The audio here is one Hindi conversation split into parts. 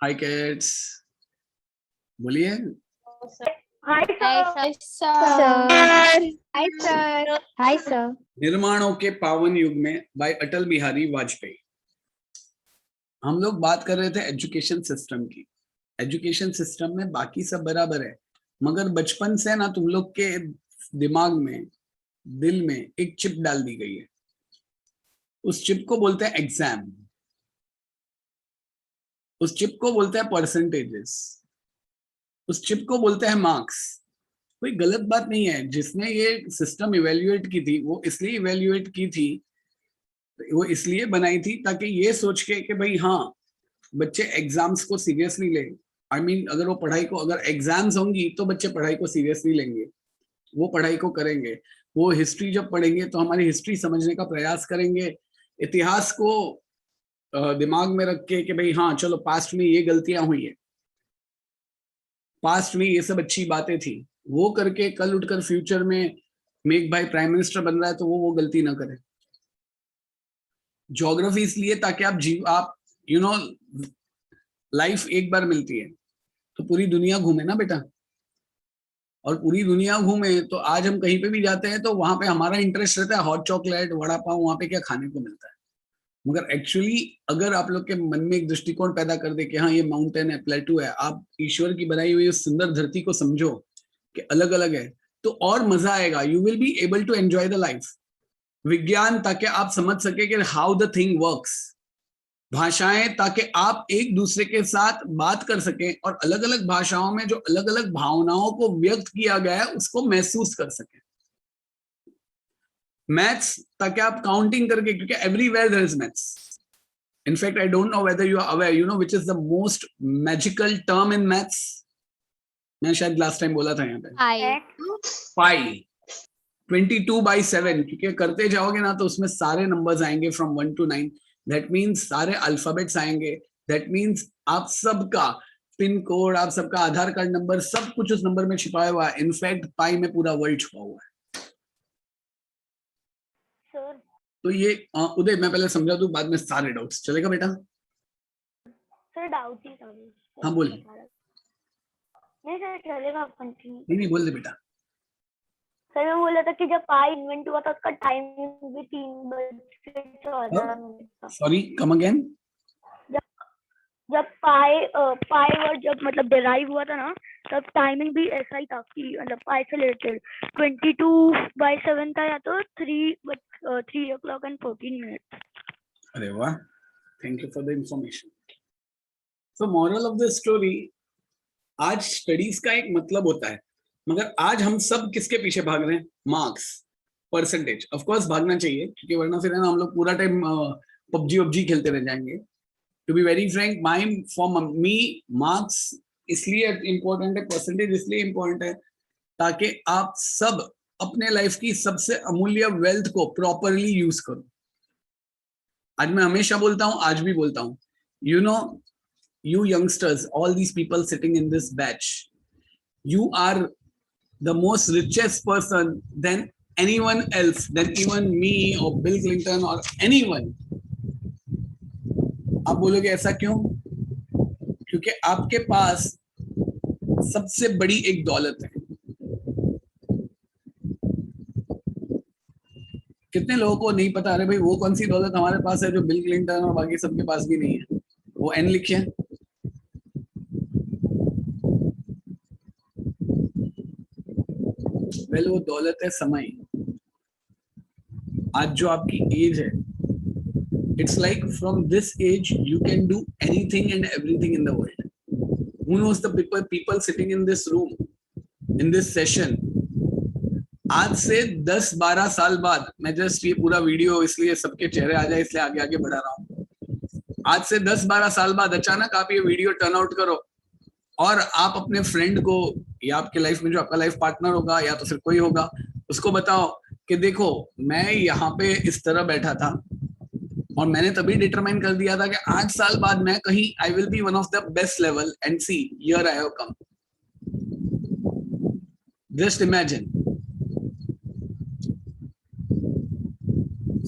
हाय किड्स, बोलिए। हाय Hi, sir. Hi, sir. Hi, sir. निर्माणों के पावन युग में बाय अटल बिहारी वाजपेयी। हम लोग बात कर रहे थे एजुकेशन सिस्टम की। एजुकेशन सिस्टम में बाकी सब बराबर है, मगर बचपन से ना तुम लोग के दिमाग में, दिल में एक चिप डाल दी गई है। उस चिप को बोलते हैं एग्जाम, उस चिप को बोलते हैं परसेंटेजेस, उस चिप को बोलते हैं मार्क्स। कोई गलत बात नहीं है। जिसने ये सिस्टम इवेल्युएट की थी वो इसलिए इवेल्युएट की थी, वो इसलिए बनाई थी ताकि ये सोच के कि भाई हाँ, बच्चे एग्जाम्स को सीरियसली ले। आई मीन अगर वो पढ़ाई को, अगर एग्जाम्स होंगी तो बच्चे पढ़ाई को सीरियसली लेंगे, वो पढ़ाई को करेंगे। वो हिस्ट्री जब पढ़ेंगे तो हमारी हिस्ट्री समझने का प्रयास करेंगे, इतिहास को दिमाग में रख के कि भाई हाँ चलो पास्ट में ये गलतियां हुई है, पास्ट में ये सब अच्छी बातें थी, वो करके कल उठकर फ्यूचर में मेघ भाई प्राइम मिनिस्टर बन रहा है तो वो गलती ना करे। ज्योग्राफी इसलिए ताकि आप यू नो लाइफ एक बार मिलती है तो पूरी दुनिया घूमे ना बेटा, और पूरी दुनिया घूमे तो आज हम कहीं पे भी जाते हैं तो वहां पे हमारा इंटरेस्ट रहता है हॉट चॉकलेट, वड़ा पाव, वहां पे क्या खाने को मिलता है। मगर एक्चुअली अगर आप लोग के मन में एक दृष्टिकोण पैदा कर दे कि हाँ ये माउंटेन है, प्लेटू है, आप ईश्वर की बनाई हुई उस सुंदर धरती को समझो कि अलग अलग है, तो और मजा आएगा। You will be able to enjoy the life. विज्ञान ताकि आप समझ सके कि हाउ द थिंग वर्क्स। भाषाएं ताकि आप एक दूसरे के साथ बात कर सकें और अलग अलग भाषाओं में जो अलग अलग भावनाओं को व्यक्त किया गया है उसको महसूस कर सकें। मैथ्स ताकि आप काउंटिंग करके, क्योंकि everywhere there is maths. In fact I don't know whether you are aware, you know which is the most magical term in maths. मैं शायद लास्ट टाइम बोला था यहाँ पे पाई। 22/7, क्योंकि करते जाओगे ना तो उसमें सारे नंबर्स आएंगे फ्रॉम 1 to 9। दैट मीन्स सारे अल्फाबेट्स आएंगे। दैट मीन्स आप सबका पिन कोड, आप सबका आधार कार्ड नंबर, सब कुछ उस नंबर में छिपाया हुआ है। इनफैक्ट पाई में पूरा वर्ल्ड छुपा हुआ है। सर तो ये उदय मैं पहले समझा दूं, बाद में सारे डाउट्स। चलेगा बेटा? सर डाउट ही था। हाँ बोल। नहीं सर चलेगा, कंटिन्यू। नहीं बोल दे बेटा। सर मैं बोला था कि जब पाई इन्वेंट हुआ था उसका टाइमिंग भी 3:14 था। Sorry, come again. जब पाई वर्ड जब मतलब डिराइव हुआ था ना, तब टाइमिंग भी ऐसा ही था कि मतलब पाई से रिलेटेड 22/7 था या तो 3:14. अरे वाह, thank you for the information. So moral of the story, आज स्टडीज का एक मतलब होता है, मगर आज हम सब किसके पीछे भाग रहे हैं? Marks, percentage. ऑफ कोर्स भागना चाहिए, क्योंकि वरना फिर है ना हम लोग पूरा टाइम पबजी खेलते रह जाएंगे। To be very frank, for me marks इसलिए इंपॉर्टेंट है, परसेंटेज इसलिए इंपॉर्टेंट है ताकि आप सब अपने लाइफ की सबसे अमूल्य वेल्थ को प्रॉपरली यूज करो। आज मैं हमेशा बोलता हूं, आज भी बोलता हूं, you know, you youngsters, all these people sitting in this batch, you are the most richest person than anyone else, than even me or Bill Clinton or anyone. आप बोलोगे ऐसा क्यों? क्योंकि आपके पास सबसे बड़ी एक दौलत है। कितने लोगों को नहीं पता, अरे भाई वो कौन सी दौलत हमारे पास है जो बिल क्लिंटन और बाकी सबके पास भी नहीं है? वो एन लिखिए। वेल, वो दौलत है समय। आज जो आपकी एज है, it's like from this age you can do anything and everything in the world. Who knows the people sitting in this room, in this session. आज से 10-12 साल बाद, मैं जस्ट ये पूरा वीडियो इसलिए सबके चेहरे आ जाए इसलिए आगे आगे बढ़ा रहा हूँ। आज से 10-12 साल बाद अचानक आप ये वीडियो टर्न आउट करो और आप अपने फ्रेंड को, या आपके लाइफ में जो आपका लाइफ पार्टनर होगा या तो फिर कोई होगा, उसको बताओ कि देखो मैं यहाँ पे इस तरह बैठा था और मैंने तभी डिटरमाइन कर दिया था कि 8 साल बाद मैं कहीं I will be one of the best level, and see here I have come. Just imagine.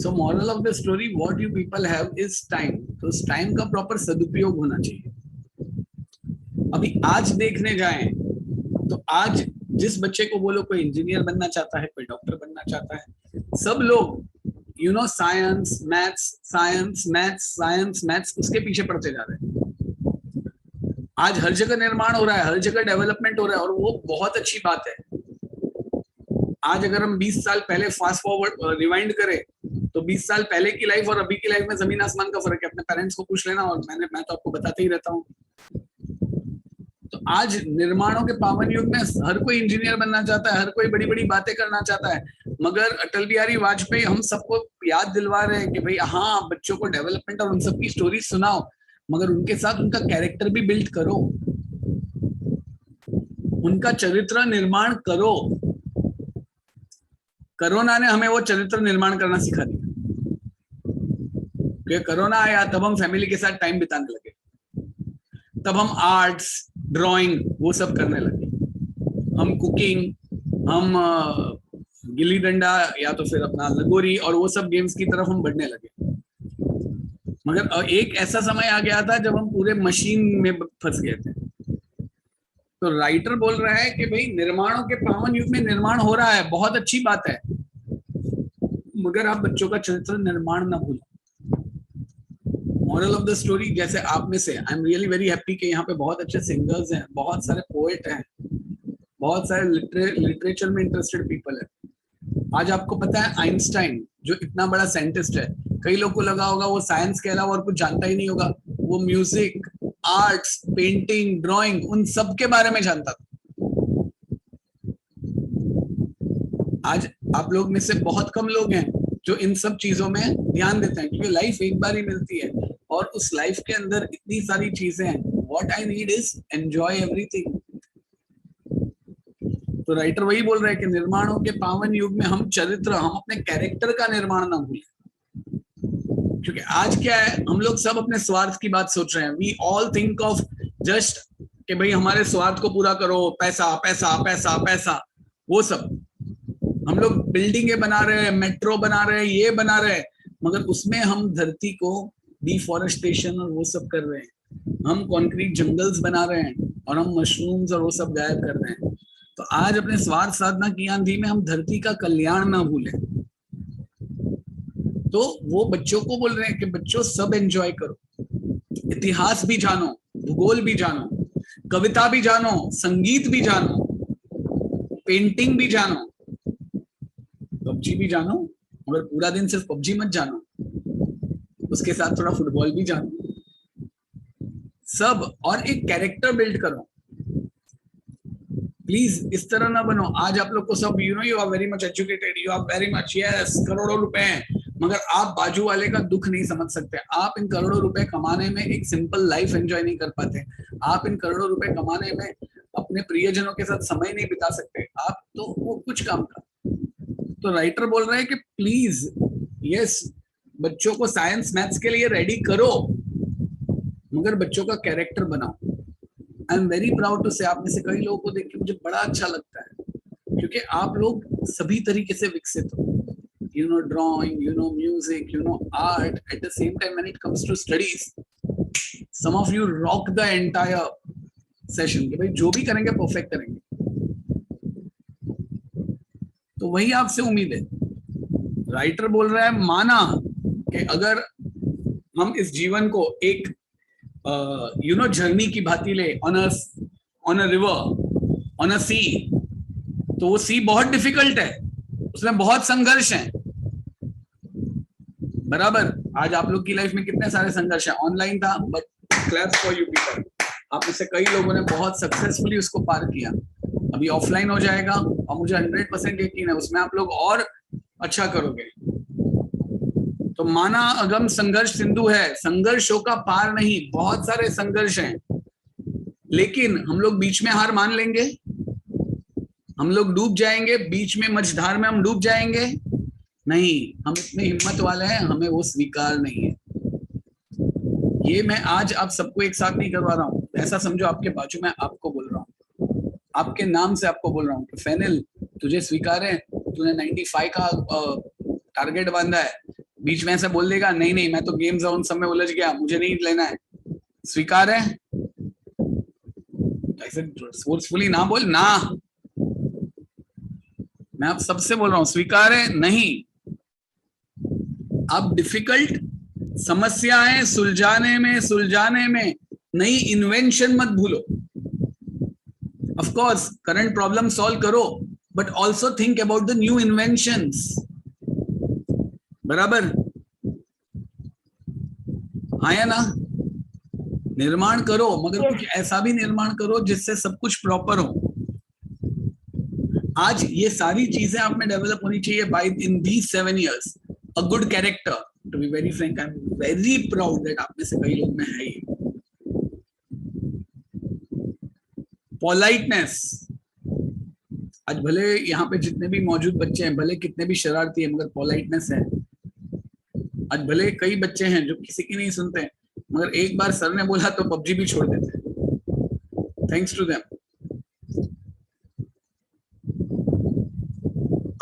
So moral of the story, what you people have is time. तो उस टाइम का प्रॉपर सदुपयोग होना चाहिए। अभी आज देखने जाएं तो आज जिस बच्चे को बोलो कोई इंजीनियर बनना चाहता है, कोई डॉक्टर बनना चाहता है, सब लोग science maths science maths science maths उसके पीछे पड़ते जा रहे हैं। आज हर जगह निर्माण हो रहा है, हर जगह डेवलपमेंट हो रहा है, और वो बहुत अच्छी बात है। आज अगर हम 20 साल पहले फास्ट फॉरवर्ड रिवाइंड करें तो 20 साल पहले की लाइफ और अभी की लाइफ में जमीन आसमान का फर्क है। अपने पेरेंट्स को पूछ लेना, और मैं तो आपको बताते ही रहता हूँ। तो आज निर्माणों के पावन युग में हर कोई इंजीनियर बनना चाहता है, हर कोई बड़ी बड़ी बातें करना चाहता है, मगर अटल बिहारी वाजपेयी हम सबको याद दिलवा रहे हैं कि भाई हाँ, बच्चों को डेवलपमेंट और उन सबकी स्टोरी सुनाओ, मगर उनके साथ उनका कैरेक्टर भी बिल्ड करो, उनका चरित्र निर्माण करो। कोरोना ने हमें वो चरित्र निर्माण करना सिखा दिया। क्योंकि कोरोना आया तब हम फैमिली के साथ टाइम बिताने लगे, तब हम आर्ट्स ड्राइंग वो सब करने लगे, हम कुकिंग, हम गिल्ली डंडा या तो फिर अपना लगोरी और वो सब गेम्स की तरफ हम बढ़ने लगे। मगर एक ऐसा समय आ गया था जब हम पूरे मशीन में फंस गए थे। तो राइटर बोल रहा है कि भाई निर्माणों के पावन युग में निर्माण हो रहा है, बहुत अच्छी बात है, मगर आप बच्चों का चरित्र निर्माण ना भूलें। मॉरल ऑफ द स्टोरी, जैसे आप में से I am really very happy कि यहाँ पे बहुत अच्छे सिंगर्स हैं, बहुत सारे पोएट हैं, बहुत सारे लिटरेचर में इंटरेस्टेड पीपल है। आज आपको पता है आइंस्टाइन जो इतना बड़ा साइंटिस्ट है, कई लोग को लगा होगा वो साइंस के अलावा और कुछ जानता ही नहीं होगा। वो म्यूजिक, आर्ट्स, पेंटिंग, ड्राइंग, उन सब के बारे में जानता था। आज आप लोग में से बहुत कम लोग हैं जो इन सब चीजों में ध्यान देते हैं, क्योंकि लाइफ एक बार ही मिलती है और उस लाइफ के अंदर इतनी सारी चीजें हैं। What I need is enjoy everything. तो राइटर वही बोल रहा है कि निर्माणों के पावन युग में हम चरित्र, हम अपने कैरेक्टर का निर्माण ना भूलें। क्योंकि आज क्या है, हम लोग सब अपने स्वार्थ की बात सोच रहे हैं। We all think of just कि भाई हमारे स्वार्थ को पूरा करो, पैसा पैसा पैसा पैसा, वो सब। हम लोग बिल्डिंगें बना रहे हैं, मेट्रो बना रहे हैं, ये बना रहे हैं, मगर उसमें हम धरती को डिफॉरेस्टेशन और वो सब कर रहे हैं। हम कंक्रीट जंगल्स बना रहे हैं और हम मशरूम्स और वो सब गायब कर रहे हैं। तो आज अपने स्वार्थ साधना की आंधी में हम धरती का कल्याण ना भूलें। तो वो बच्चों को बोल रहे हैं कि बच्चों सब एंजॉय करो, इतिहास भी जानो, भूगोल भी जानो, कविता भी जानो, संगीत भी जानो, पेंटिंग भी जानो, पबजी भी जानो, मगर पूरा दिन सिर्फ पबजी मत जानो, उसके साथ थोड़ा फुटबॉल भी जानो, सब। और एक कैरेक्टर बिल्ड करो। प्लीज इस तरह ना बनो। आज आप लोग को सब you are very much educated, you are very much, yes, करोड़ों रुपए हैं, मगर आप बाजू वाले का दुख नहीं समझ सकते। आप इन करोड़ों रुपए कमाने में एक सिंपल लाइफ एंजॉय नहीं कर पाते। आप इन करोड़ों रुपए कमाने में अपने प्रियजनों के साथ समय नहीं बिता सकते। आप तो वो कुछ काम का। तो राइटर बोल रहे हैं कि प्लीज यस, बच्चों को साइंस मैथ्स के लिए रेडी करो, मगर बच्चों का कैरेक्टर बनाओ। I am very proud to say, आप में से कई लोगों को देख के मुझे बड़ा अच्छा लगता है, क्योंकि आप लोग सभी तरीके से विकसित हो। You know drawing, you know music, you know art. At the same time, when it comes to studies, some of you rock the entire session. कि भाई जो भी करेंगे परफेक्ट करेंगे। तो वही आपसे उम्मीद है। राइटर बोल रहा है, माना कि अगर हम इस जीवन को एक जर्नी की भांति ले, on a river, on a sea, तो वो सी बहुत डिफिकल्ट है, उसमें बहुत संघर्ष है। बराबर। आज आप लोग की लाइफ में कितने सारे संघर्ष हैं। ऑनलाइन था, but claps for you people, आप में से कई लोगों ने बहुत सक्सेसफुली उसको पार किया। अभी ऑफलाइन हो जाएगा और मुझे 100% यकीन है उसमें आप लोग और अच्छा करोगे। तो माना अगम संघर्ष सिंधु है, संघर्षों का पार नहीं, बहुत सारे संघर्ष हैं, लेकिन हम लोग बीच में हार मान लेंगे, हम लोग डूब जाएंगे बीच में, मझधार में हम डूब जाएंगे? नहीं, हम इतने हिम्मत वाले हैं, हमें वो स्वीकार नहीं है। ये मैं आज आप सबको एक साथ नहीं करवा रहा हूँ, ऐसा समझो आपके बाजू में आपको बोल रहा हूँ, आपके नाम से आपको बोल रहा हूँ कि फैनिल, तुझे स्वीकार है, तूने 95 का टारगेट बांधा है, बीच में ऐसे बोल देगा नहीं नहीं मैं तो गेम जोन सब में उलझ गया, मुझे नहीं लेना है, स्वीकार है? ऐसे फोर्सफुली ना बोल ना, मैं आप सबसे बोल रहा हूं, स्वीकार है नहीं। आप डिफिकल्ट समस्याएं सुलझाने में नई इन्वेंशन मत भूलो। Of course current problem solve करो, but also think about the new inventions. बराबर आया ना? निर्माण करो, मगर कुछ ऐसा भी निर्माण करो जिससे सब कुछ प्रॉपर हो। आज ये सारी चीजें आप में डेवलप होनी चाहिए by in these 7 years। A good character, to be very frank, I am very proud that आप में से कई लोग में है ये। पोलाइटनेस, आज भले यहाँ पे जितने भी मौजूद बच्चे हैं, भले कितने भी शरारती है, मगर पोलाइटनेस है। आज भले कई बच्चे हैं जो किसी की नहीं सुनते हैं, मगर एक बार सर ने बोला तो पबजी भी छोड़ देते हैं। Thanks to them.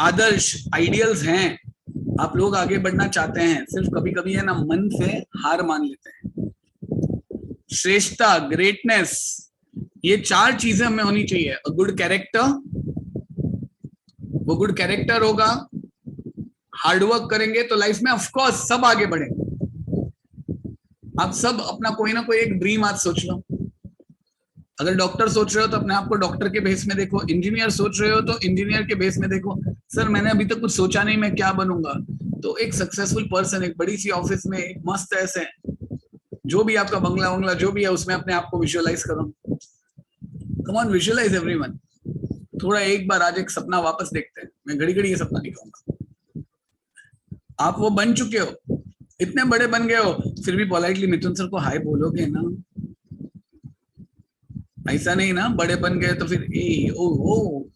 आदर्श आइडियल्स हैं, आप लोग आगे बढ़ना चाहते हैं, सिर्फ कभी कभी है ना मन से हार मान लेते हैं। श्रेष्ठता, ग्रेटनेस, ये 4 चीजें हमें होनी चाहिए। अ गुड कैरेक्टर, वो गुड कैरेक्टर होगा, हार्डवर्क करेंगे तो लाइफ में ऑफ कोर्स सब आगे बढ़ेंगे। आप सब अपना कोई ना कोई एक ड्रीम आज सोच लो। अगर डॉक्टर सोच रहे हो तो अपने आप को डॉक्टर के बेस में देखो, इंजीनियर सोच रहे हो तो इंजीनियर के बेस में देखो। सर मैंने अभी तक कुछ सोचा नहीं मैं क्या बनूंगा, तो एक सक्सेसफुल पर्सन एक बड़ी सी ऑफिस में एक मस्त ऐसे, जो भी आपका बंगला वंगला जो भी है उसमें अपने आप को विजुअलाइज करो। Come on, visualise everyone. थोड़ा एक बार आज एक सपना वापस देखते हैं। मैं घड़ी घड़ी ये सपना दिखाऊंगा। आप वो बन चुके हो, इतने बड़े बन गए हो, फिर भी पोलाइटली मिथुन सर को हाय बोलोगे ना? ऐसा नहीं ना, बड़े बन गए तो फिर ए ओ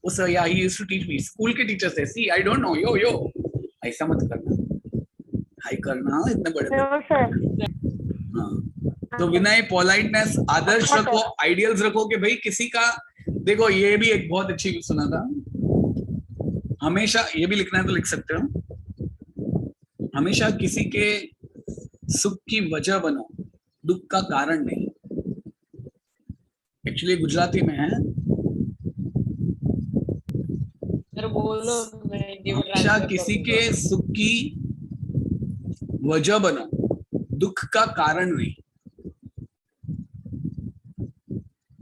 ओ सर या he used to teach me, school के टीचर से, सी आई डोंट नो यो यो, ऐसा मत करना, हाय करना इतने बड़े। हाँ, तो विनय, पोलाइटनेस, आदर्श रखो, आइडियल्स रखो कि भाई किसी का, देखो ये भी एक बहुत अच्छी सुना था, हमेशा ये भी लिखना है तो लिख सकते हो, हमेशा किसी के सुख की वजह बनो, दुख का कारण नहीं। एक्चुअली गुजराती में है, बोलो, हमेशा किसी के सुख की वजह बनो, दुख का कारण नहीं।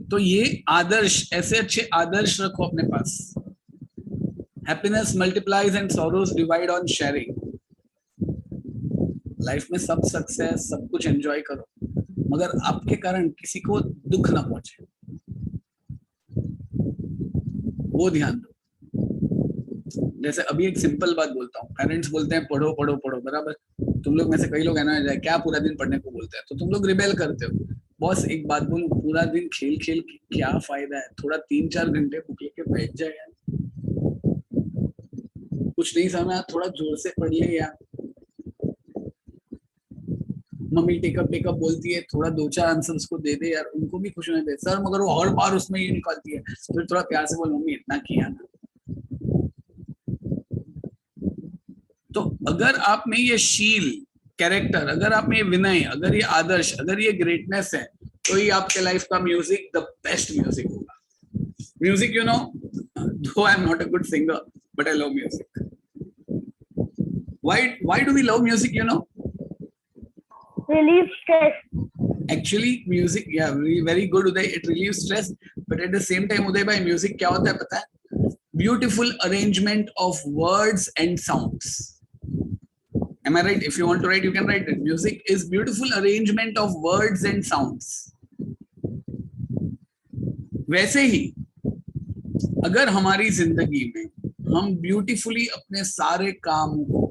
तो ये आदर्श, ऐसे अच्छे आदर्श रखो अपने पास। Happiness multiplies and sorrows divide on sharing. Life में सब सक्सेस, सब कुछ एंजॉय करो, मगर आपके कारण किसी को दुख ना पहुंचे, वो ध्यान दो। जैसे अभी एक सिंपल बात बोलता हूँ, पेरेंट्स बोलते हैं पढ़ो पढ़ो पढ़ो, बराबर? तुम लोग में से कई लोग है ना, क्या पूरा दिन पढ़ने को बोलते हैं, तो तुम लोग रिबेल करते हो। बॉस एक बात बोलूं, पूरा दिन खेल खेल के क्या फायदा है? थोड़ा 3-4 घंटे बुक लेके बैठ जाए यार, कुछ नहीं समझा थोड़ा जोर से पढ़ ले यार। मम्मी टेकअप बोलती है, थोड़ा 2-4 आंसर उसको दे दे यार, उनको भी खुश होने दे। सर मगर वो हर बार उसमें ये निकालती है, फिर थोड़ा प्यार से बोल, मम्मी इतना किया ना। तो अगर आप में ये शील, कैरेक्टर, अगर आप में ये विनय, अगर ये आदर्श, अगर ये ग्रेटनेस है, तो ये आपके लाइफ का म्यूजिक द बेस्ट म्यूजिक होगा। Music, you know, though I am not a good singer, but I love music. Why do we love music, you know? Relieve stress. Actually, music, yeah, very good, Uday. It relieves stress, but at the same time, Uday bhai, music क्या होता है पता है? Beautiful arrangement of words and sounds. Am I right? If you want to write, you can write it. Music is beautiful arrangement of words and sounds. वैसे ही अगर हमारी जिंदगी में हम ब्यूटीफुली अपने सारे कामों को,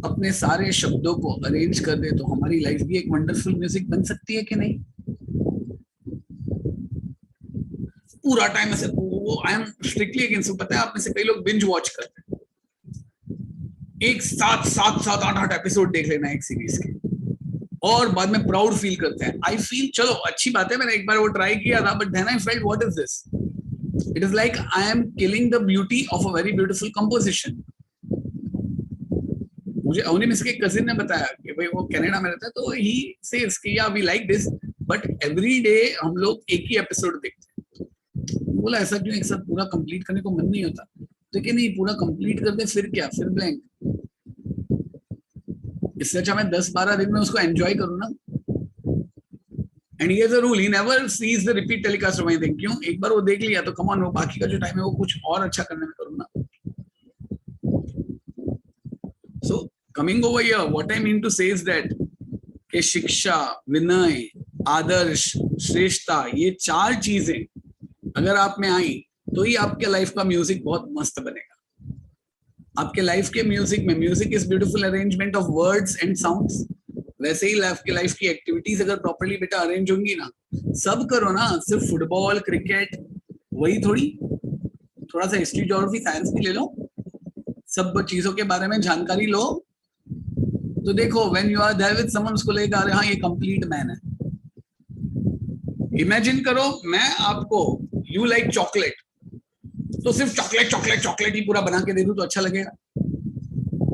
अपने सारे शब्दों को अरेंज कर दे, तो हमारी लाइफ भी एक वंडरफुल म्यूजिक बन सकती है कि नहीं? पूरा टाइम ऐसे, वो आई एम स्ट्रिक्टली अगेंस्ट। पता है आप में से कई लोग बिंज वॉच करते हैं, एक साथ 7-8 एपिसोड देख लेना एक सीरीज के, और बाद में प्राउड फील करते हैं। आई फील, चलो अच्छी बात है, मैंने एक बार वो ट्राई किया था, but then I felt what is this? It is like I am killing the beauty of a very beautiful composition. मुझे अवनी मिस के कजिन ने बताया कि भाई वो कनाडा में रहता है, तो ही सेज कि या we like this, but every day हम लोग एक ही एपिसोड देखते हैं। बोला ऐसा क्यों, एक साथ पूरा कंप्लीट करने को मन नहीं होता? तो कि नहीं, पूरा कंप्लीट कर दे फिर क्या, फिर ब्लैंक। इससे अच्छा मैं 10-12 दिन में उसको एंजॉय करूँ ना। एंड ये rule, he never sees the repeat telecast of anything. क्यों? एक बार वो देख लिया तो कम ऑन, वो बाकी का जो टाइम है वो कुछ और अच्छा करने में करूँ ना। So coming over here, what I mean to say is that कि शिक्षा, विनय, आदर्श, श्रेष्ठता, ये 4 चीजें अगर आप में आई तो ही आपके लाइफ का म्यूजिक बहुत मस्त बनेगा। आपके लाइफ के म्यूजिक में, music is beautiful arrangement of words and sounds. वैसे ही लाइफ की एक्टिविटीज अगर प्रॉपर्ली बेटा अरेंज होंगी ना, सब करो ना, सिर्फ फुटबॉल क्रिकेट वही थोड़ी, थोड़ा सा हिस्ट्री ज्योग्राफी साइंस भी ले लो, सब चीजों के बारे में जानकारी लो, तो देखो when you are there with someone, उसको लेकर आ रहे, हाँ ये कंप्लीट मैन है। इमेजिन करो मैं आपको, यू लाइक चॉकलेट, तो सिर्फ चॉकलेट चॉकलेट चॉकलेट ही पूरा बना के दे दूं तो अच्छा लगेगा?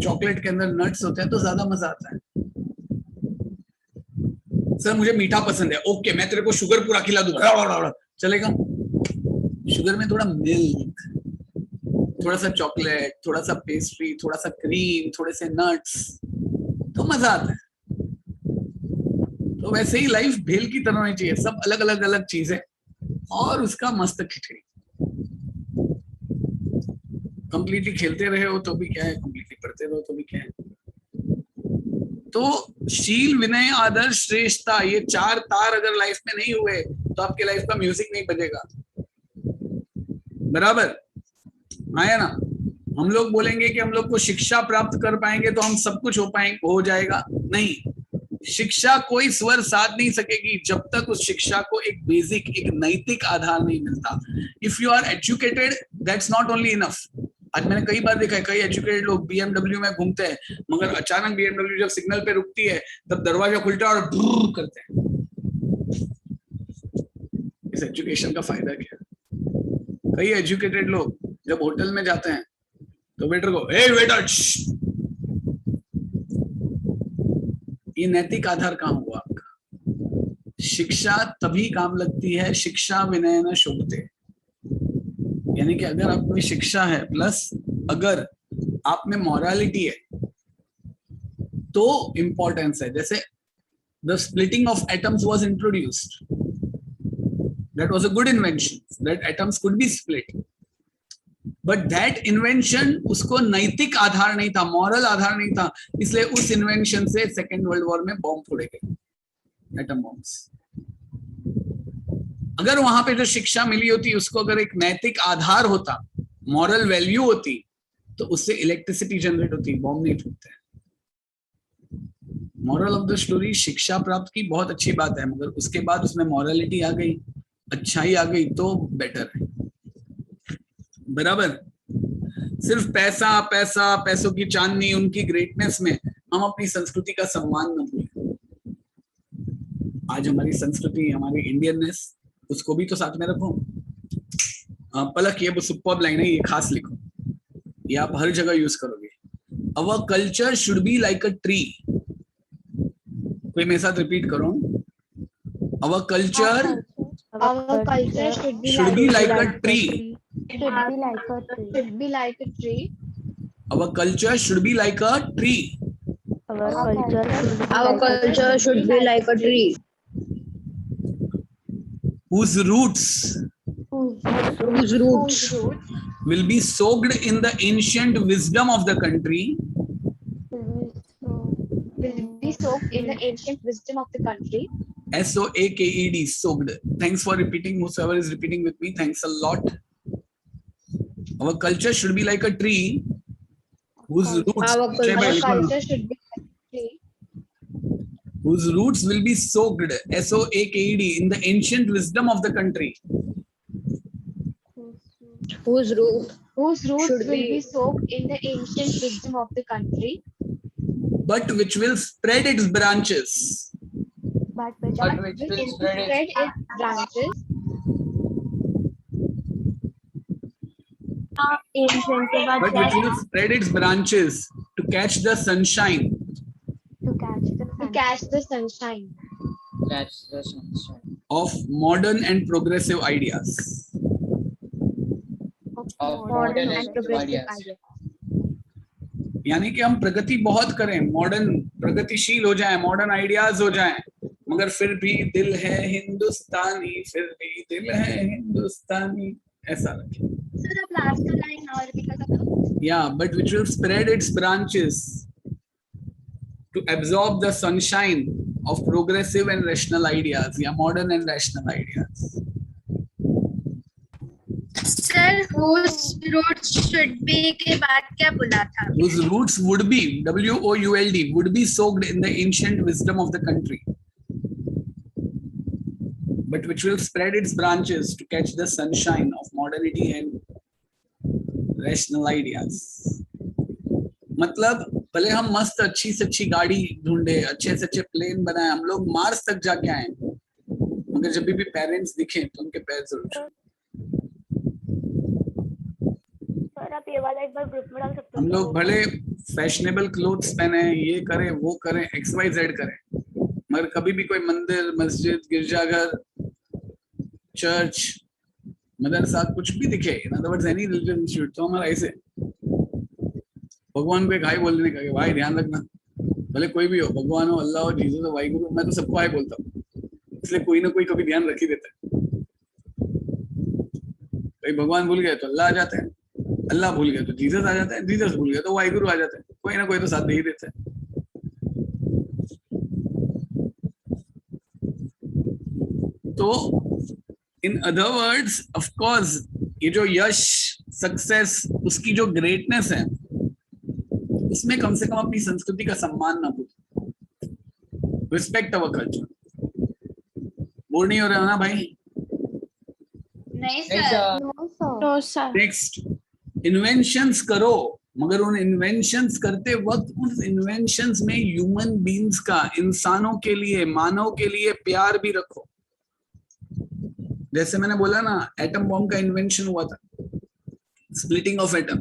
चॉकलेट के अंदर नट्स होते हैं तो ज्यादा मजा आता है। सर मुझे मीठा पसंद है, ओके मैं तेरे को शुगर पूरा खिला दूंगा, चलेगा? शुगर में थोड़ा मिल्क, थोड़ा सा चॉकलेट, थोड़ा सा पेस्ट्री, थोड़ा सा क्रीम, थोड़े से नट्स, तो मजा आता है। तो वैसे ही लाइफ भेल की तरह होनी चाहिए, सब अलग अलग अलग चीजें और उसका मस्त खिचड़ी। कंप्लीटली खेलते रहे हो तो भी क्या है, कंप्लीटली पढ़ते रहो तो भी क्या है। तो शील, विनय, आदर्श, श्रेष्ठता, ये 4 तार अगर लाइफ में नहीं हुए तो आपके लाइफ का म्यूजिक नहीं बजेगा। बराबर आया ना? हम लोग बोलेंगे कि हम लोग को शिक्षा प्राप्त कर पाएंगे तो हम सब कुछ हो जाएगा, नहीं। शिक्षा कोई स्वर साध नहीं सकेगी जब तक उस शिक्षा को एक बेसिक, एक नैतिक आधार नहीं मिलता। If you are educated, that's not only enough. आज मैंने कई बार देखा है, कई एजुकेटेड लोग BMW में घूमते हैं, मगर अचानक BMW जब सिग्नल पे रुकती है तब दरवाजा खुलता है और ब्रूर करते हैं। इस एजुकेशन का फायदा क्या? कई एजुकेटेड लोग जब होटल में जाते हैं तो वेटर को, हे वेटर, ये नैतिक आधार कहाँ हुआ आपका? शिक्षा तभी काम लगती है, शिक्षा विनय न शोभते। यानी कि अगर आप में शिक्षा है प्लस अगर आप में मॉरलिटी है तो इंपॉर्टेंस है। जैसे the splitting of atoms was introduced, that was a good invention, that atoms could be split, but that invention, उसको नैतिक आधार नहीं था, मॉरल आधार नहीं था, इसलिए उस इन्वेंशन से सेकेंड वर्ल्ड वॉर में बॉम्ब फोड़े गए, एटम बॉम्ब्स। अगर वहां पे जो शिक्षा मिली होती, उसको अगर एक नैतिक आधार होता, मॉरल वैल्यू होती, तो उससे इलेक्ट्रिसिटी जनरेट होती, बॉम्ब नहीं फूटते। मॉरल ऑफ द स्टोरी, शिक्षा प्राप्त की बहुत अच्छी बात है, मगर उसके बाद उसमें मॉरलिटी आ गई, अच्छाई आ गई तो बेटर है। बराबर? सिर्फ पैसा पैसा, पैसों की चांदनी, उनकी ग्रेटनेस में हम अपनी संस्कृति का सम्मान न भूलें। आज हमारी संस्कृति, हमारी इंडियननेस, उसको भी तो साथ में रखो। पलक, ये सुपर्ब लाइन है, ये खास लिखो, ये आप हर जगह यूज करोगे। Our culture should be like a tree. कोई मेरे साथ रिपीट करो, our culture should be like a tree. should be like a tree. Our culture should be like a tree. Our culture should be like a tree. Whose roots will be soaked in the ancient wisdom of the country. Will be soaked in the ancient wisdom of the country. SOAKED, soaked. Thanks for repeating. Whoever is repeating with me, thanks a lot. Our culture should be like a tree whose roots, Our culture should be like a tree. Whose roots will be soaked, SOAKED, in the ancient wisdom of the country. Whose roots will be soaked in the ancient wisdom of the country. But which will spread its branches. But which will spread its branches. But which will spread its branches to catch the sunshine. To catch the sunshine. That's the sunshine. Of modern and progressive ideas. of Modern modern and and progressive ideas. यानी कि हम प्रगति बहुत करें, मॉडर्न प्रगतिशील हो जाएं, मॉडर्न आइडियाज हो जाएं, मगर फिर भी दिल है हिंदुस्तानी, फिर भी दिल है हिंदुस्तानी, ऐसा रखें. Yeah, but which will spread its branches to absorb the sunshine of progressive and rational ideas, yeah, modern and rational ideas. Sir whose roots should be के बाद क्या बोला था? Whose roots would be, WOULD, would be soaked in the ancient wisdom of the country, but which will spread its branches to catch the sunshine of modernity and rational ideas. मतलब भले हम मस्त अच्छी से अच्छी गाड़ी ढूंढे, अच्छे से अच्छे प्लेन बनाए, हम लोग मार्स तक जाके आए, मगर जब भी पेरेंट्स दिखे तो उनके पैर जरूर छूए. सर आप ये वाला एक बार ग्रुप में डाल सकते हो? हम लोग भले फैशनेबल क्लोथ्स पहने, ये करें वो करें, XYZ करें, मगर कभी भी कोई मंदिर, मस्जिद, गिरजाघर, चर्च, मदरसा कुछ भी दिखे, in other words any religious institute, तो हमारा ऐसे भगवान को एक हाई बोलने का, भाई ध्यान रखना, भले कोई भी हो, भगवान हो, अल्लाह हो, जीसस हो, वाहिगुरु, मैं तो सबको हाई बोलता हूँ, इसलिए कोई ना कोई कभी ध्यान रख ही देता है. कहीं भगवान भूल गए तो अल्लाह आ जाते हैं, अल्लाह भूल गए तो जीसस आ जाते हैं, जीसस भूल गए तो वाहिगुरु आ जाते हैं, कोई ना कोई तो साथ दे ही देता है. तो in other words, of course, ये जो यश, सक्सेस, उसकी जो ग्रेटनेस है, उसमें कम से कम अपनी संस्कृति का सम्मान ना भूलें. Respect our culture. बोर नहीं हो रहे हो ना भाई? नहीं नहीं sir. Sir. No, sir. Next, inventions करो, मगर उन इन्वेंशंस करते वक्त उन इन्वेंशंस में ह्यूमन बीइंग्स का, इंसानों के लिए, मानव के लिए प्यार भी रखो. जैसे मैंने बोला ना, एटम बॉम्ब का इन्वेंशन हुआ था, splitting of atom,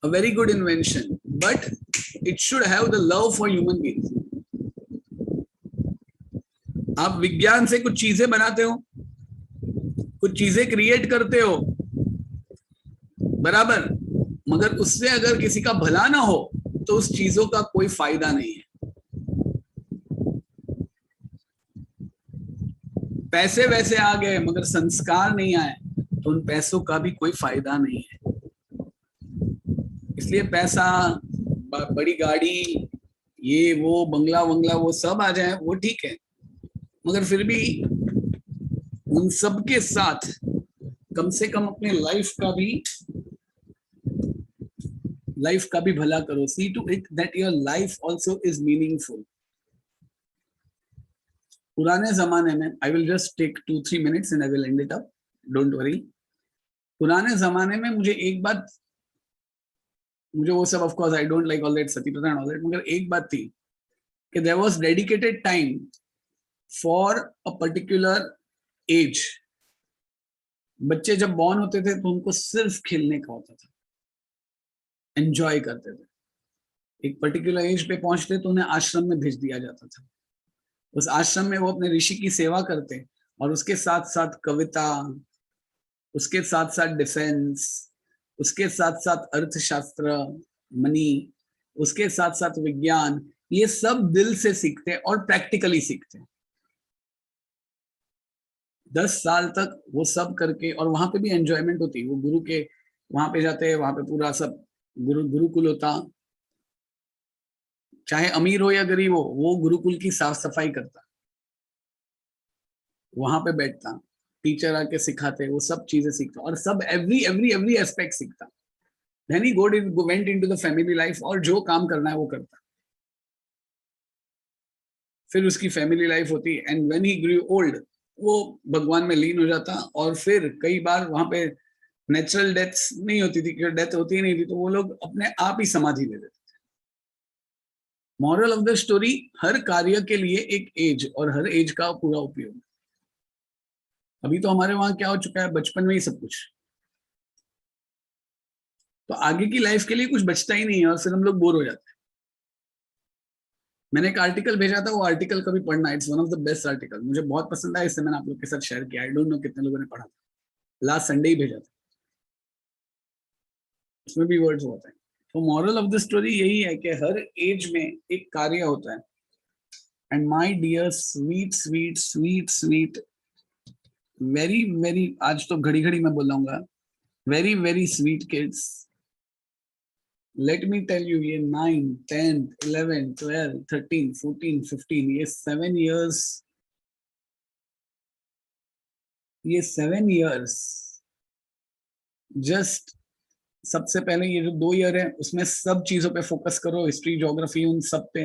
a very good invention, but it should have the love for human beings. आप विज्ञान से कुछ चीजें बनाते हो, कुछ चीजें क्रिएट करते हो, बराबर, मगर उससे अगर किसी का भला ना हो तो उस चीजों का कोई फायदा नहीं है. पैसे वैसे आ गए मगर संस्कार नहीं आए तो उन पैसों का भी कोई फायदा नहीं है. इसलिए पैसा, बड़ी गाड़ी, ये वो, बंगला वंगला, वो सब आ जाए वो ठीक है, मगर फिर भी उन सब के साथ कम से कम अपने लाइफ का भी भला करो. See to it that your life also is meaningful. पुराने जमाने में, I will just take 2-3 minutes and I will end it up, don't worry. पुराने जमाने में मुझे एक बात, मुझे वो सब of course I don't like all that sati pratha and all that, मगर एक बात थी कि there was dedicated time for a particular age. बच्चे जब बॉर्न होते थे तो उनको सिर्फ खेलने का होता था, एंजॉय करते थे. एक पर्टिकुलर एज पे पहुंचते तो उन्हें आश्रम में भेज दिया जाता था. उस आश्रम में वो अपने ऋषि की सेवा करते, और उसके साथ साथ कविता, उसके साथ साथ डिफेंस, उसके साथ साथ अर्थशास्त्र, मनी, उसके साथ साथ विज्ञान, ये सब दिल से सीखते और प्रैक्टिकली सीखते. 10 साल तक वो सब करके, और वहां पे भी एंजॉयमेंट होती. वो गुरु के वहां पे जाते, वहां पे पूरा सब गुरुकुल होता, चाहे अमीर हो या गरीब हो, वो गुरुकुल की साफ सफाई करता, वहां पे बैठता, टीचर आके सिखाते, वो सब चीजें सीखता, और सब एवरी एस्पेक्ट सीखता. Then he went into the family life, और जो काम करना है वो करता. फिर उसकी फैमिली लाइफ होती, and when he grew old, वो भगवान में लीन हो जाता. और फिर कई बार वहां पे नेचुरल डेथ्स नहीं होती थी, क्योंकि डेथ होती ही नहीं थी, तो वो लोग अपने आप ही समाधि ले लेते थे. मॉरल ऑफ द स्टोरी, हर कार्य के लिए एक एज, और हर एज का पूरा उपयोग. अभी तो हमारे वहां क्या हो चुका है, बचपन में ही सब कुछ, तो आगे की लाइफ के लिए कुछ बचता ही नहीं है, और फिर हम लोग बोर हो जाते हैं. मैंने एक आर्टिकल भेजा था, वो आर्टिकल कभी पढ़ना, it's one of the best article, मुझे बहुत पसंद आया, इससे मैंने आप लोग के साथ शेयर किया. आई डोंट नो कितने लोगों ने पढ़ा था, लास्ट संडे ही भेजा था. उसमें भी वर्ड्स होते हैं। तो मॉरल ऑफ द स्टोरी यही है कि हर एज में एक कार्य होता है। And my dear sweet sweet sweet sweet very very, आज तो घड़ी घड़ी मैं बोलूंगा, very very sweet kids, let me tell you, ये 9, 10, 11, 12, 13, 14, 15, ये 7 years, ये 7 years जस्ट, सबसे पहले ये जो 2 ईयर है उसमें सब चीजों पे फोकस करो, हिस्ट्री, ज्योग्राफी, उन सब पे,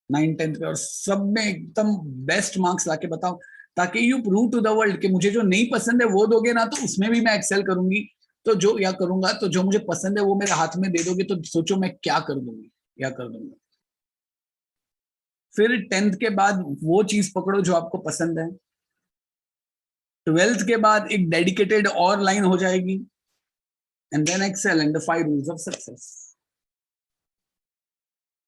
9, 10 पे, और सब में एकदम बेस्ट मार्क्स लाके बताओ, ताकि you prove to the world कि मुझे जो नहीं पसंद है वो दोगे ना तो उसमें भी मैं एक्सेल करूंगी, तो जो या करूंगा, तो जो मुझे पसंद है वो मेरे हाथ में दे दोगे तो सोचो मैं क्या कर दूंगी या कर दूंगा। फिर 10th के बाद वो चीज पकड़ो जो आपको पसंद है। 12th के बाद एक डेडिकेटेड और लाइन हो जाएगी, and then excel and the 5 rules of success.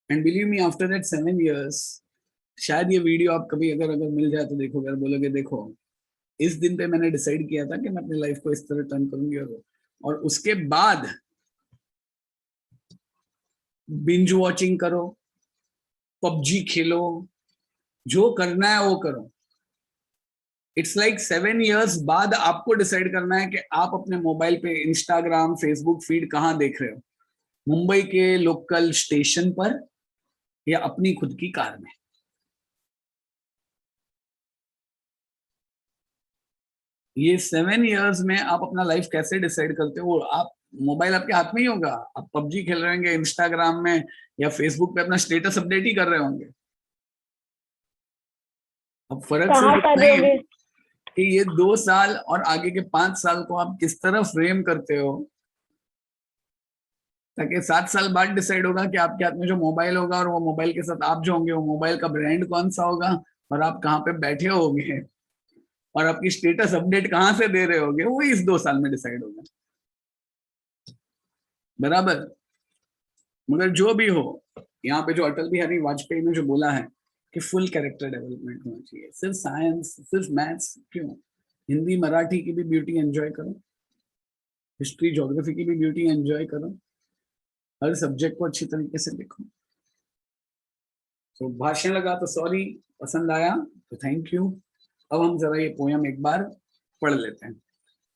And believe me, after that 7 years, शायद ये वीडियो आप कभी अगर मिल जाए तो देखोगे और बोलोगे देखो इस दिन पे मैंने डिसाइड किया था कि मैं अपनी लाइफ को इस तरह टर्न करूंगी, और उसके बाद बिंज वॉचिंग करो, पबजी खेलो, जो करना है वो करो। इट्स लाइक 7 years बाद आपको डिसाइड करना है कि आप अपने मोबाइल पे इंस्टाग्राम, फेसबुक फीड कहाँ देख रहे हो, मुंबई के लोकल स्टेशन पर या अपनी खुद की कार में। ये 7 years में आप अपना लाइफ कैसे डिसाइड करते हो, आप मोबाइल आपके हाथ में ही होगा, आप पबजी खेल रहे होंगे इंस्टाग्राम में या फेसबुक पे अपना स्टेटस अपडेट ही कर रहे होंगे। अब फर्क कहाँ सिर्फ कर इतना ही दोगे? है कि ये 2 साल और आगे के 5 साल को आप किस तरह फ्रेम करते हो, ताकि 7 साल बाद डिसाइड होगा कि आपके हाथ में जो मोबाइल होगा और वो मोबाइल के साथ आप जो होंगे, वो मोबाइल का ब्रांड कौन सा होगा और आप कहाँ पे बैठे होंगे और आपकी स्टेटस अपडेट कहाँ से दे रहे होगे, वो इस 2 साल में डिसाइड होगा। बराबर। मगर जो भी हो, यहाँ पे जो अटल बिहारी वाजपेयी ने जो बोला है कि फुल कैरेक्टर डेवलपमेंट होना चाहिए, सिर्फ साइंस, सिर्फ मैथ्स क्यों, हिंदी मराठी की भी ब्यूटी एंजॉय करो, हिस्ट्री ज्योग्राफी की भी ब्यूटी एंजॉय करो, हर सब्जेक्ट को अच्छी तरीके से लिखो। तो भाषण लगा तो सॉरी, पसंद आया तो थैंक यू। अब हम जरा ये पोयम एक बार पढ़ लेते हैं।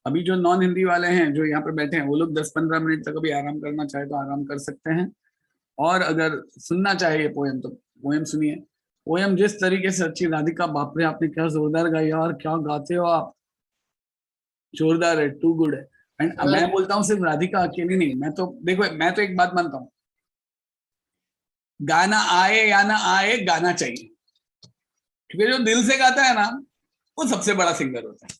अभी जो नॉन हिंदी वाले हैं जो यहाँ पे बैठे हैं वो लोग 10-15 मिनट तक अभी आराम करना चाहे तो आराम कर सकते हैं, और अगर सुनना चाहे ये पोयम तो पोयम सुनिए। पोयम जिस तरीके से अच्छी, राधिका बाप रे आपने क्या जोरदार गाया यार, क्या गाते हो आप, जोरदार है, टू गुड है। एंड मैं बोलता हूँ सिर्फ राधिका अकेली नहीं, मैं तो देखो, मैं तो एक बात मानता हूँ, गाना आए या ना आए गाना चाहिए, क्योंकि जो दिल से गाता है ना वो सबसे बड़ा सिंगर होता है।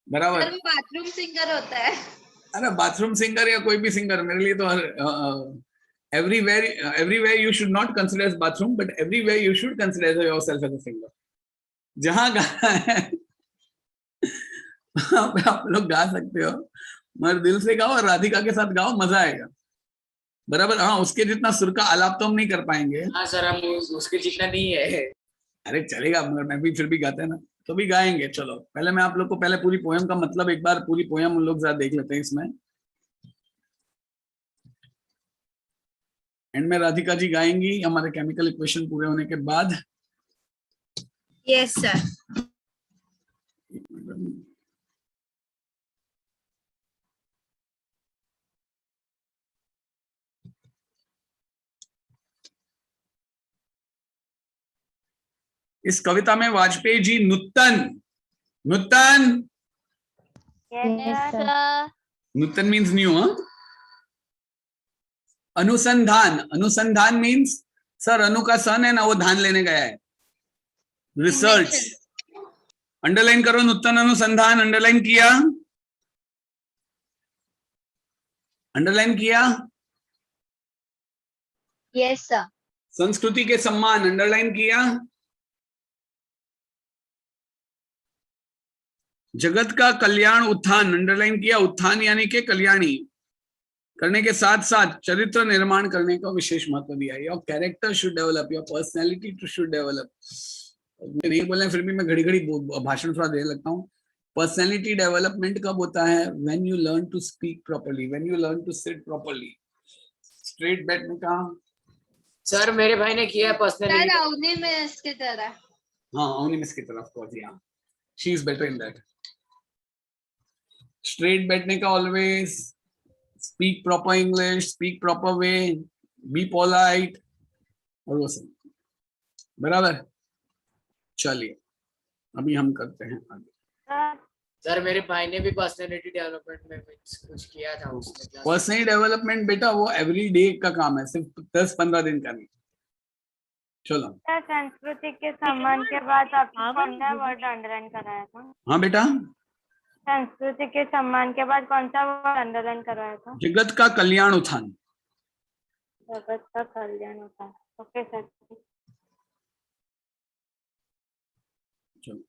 बराबर। सर वो बाथरूम सिंगर होता है। अरे बाथरूम सिंगर या कोई भी सिंगर मेरे लिए तो everywhere you should not consider as bathroom, but everywhere you should consider yourself as a singer. जहां गाना है वहां पे आप लोग गा सकते हो, मगर दिल से गाओ और राधिका के साथ गाओ, मजा आएगा। बराबर। हाँ, उसके जितना सुर का आलाप तो हम नहीं कर पाएंगे। हाँ सर, हम उसके जितना नहीं है। अरे चलेगा, मगर मैं भी फिर भी गाते हैं ना, तो भी गाएंगे। चलो पहले मैं आप लोग को पहले पूरी पोयम का मतलब एक बार पूरी पोयम उन लोग जरा देख लेते हैं। इसमें एंड में राधिका जी गाएंगी हमारे केमिकल इक्वेशन पूरे होने के बाद। Yes sir. इस कविता में वाजपेयी जी नुतन नुतन नुतन मीन्स न्यू, अनुसंधान, अनुसंधान मीन्स सर अनु का सन है ना, वो धान लेने गया है, रिसर्च। अंडरलाइन करो, नुतन अनुसंधान, अंडरलाइन किया, अंडरलाइन किया। Yes sir. संस्कृति के सम्मान, अंडरलाइन किया। जगत का कल्याण उत्थान, अंडरलाइन किया, उत्थान यानी के कल्याणी करने के साथ साथ चरित्र निर्माण करने का विशेष महत्व दिया। Your character should develop, your personality too should develop. मैं नहीं बोल रहा फिर भी मैं घड़ी घड़ी भाषण थोड़ा देने लगता हूँ। पर्सनैलिटी डेवलपमेंट कब होता है? When you learn to speak properly, when you learn to sit properly, straight बैठने का। सर मेरे भाई ने किया है सर पर्सनली। अवनी में इसकी तरह हाँ, अवनी मिस की तरफ को जी, हाँ, she is better in that. Straight बैठने का, always speak proper English, speak proper way, be polite, और वो सब बराबर। चलिए अभी हम करते हैं आगे। सर मेरे भाई ने भी पर्सनैलिटी डेवलपमेंट में कुछ किया था उसने class में। पर्सनल डेवलपमेंट बेटा वो एवरी डे का काम है, सिर्फ 10-15 दिन का नहीं। चलो संस्कृति के सम्मान के बाद आपने कौन सा वर्ड अंडरलाइन कराया था? हाँ बेटा, संस्कृति के सम्मान के बाद कौन सा वर्ड अंडरलाइन कराया था? जगत का कल्याण उत्थान। जगत का कल्याण होता है। Okay sir. चलो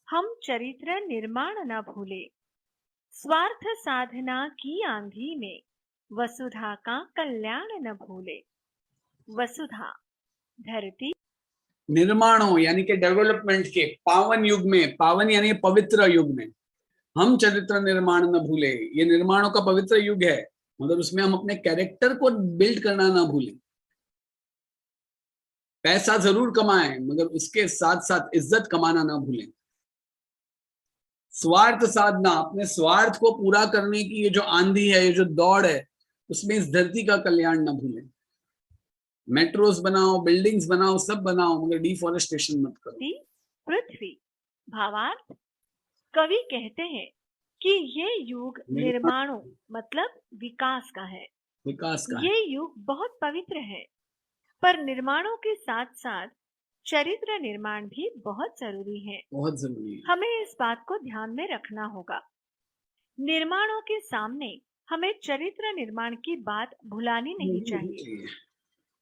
हम चरित्र निर्माण न भूले, स्वार्थ साधना की आंधी में वसुधा का कल्याण न भूले। वसुधा धरती, निर्माणों यानी कि डेवलपमेंट के पावन युग में, पावन यानी पवित्र युग में हम चरित्र निर्माण न भूले। ये निर्माणों का पवित्र युग है, मतलब उसमें हम अपने कैरेक्टर को बिल्ड करना ना भूलें। पैसा जरूर कमाएं मगर उसके साथ साथ इज्जत कमाना ना भूलें। स्वार्थ साधना, अपने स्वार्थ को पूरा करने की ये जो आंधी है, ये जो दौड़ है, उसमें इस धरती का कल्याण ना भूलें। मेट्रोस बनाओ, बिल्डिंग्स बनाओ, सब बनाओ, मगर डिफॉरेस्टेशन मत करो। पृथ्वी। भावार्थ, कवि कहते हैं कि ये युग निर्माणों मतलब विकास का है। विकास का है। ये युग बहुत पवित्र है, पर निर्माणों के साथ साथ चरित्र निर्माण भी बहुत जरूरी है। बहुत जरूरी है। हमें इस बात को ध्यान में रखना होगा। निर्माणों के सामने हमें चरित्र निर्माण की बात भुलानी नहीं चाहिए।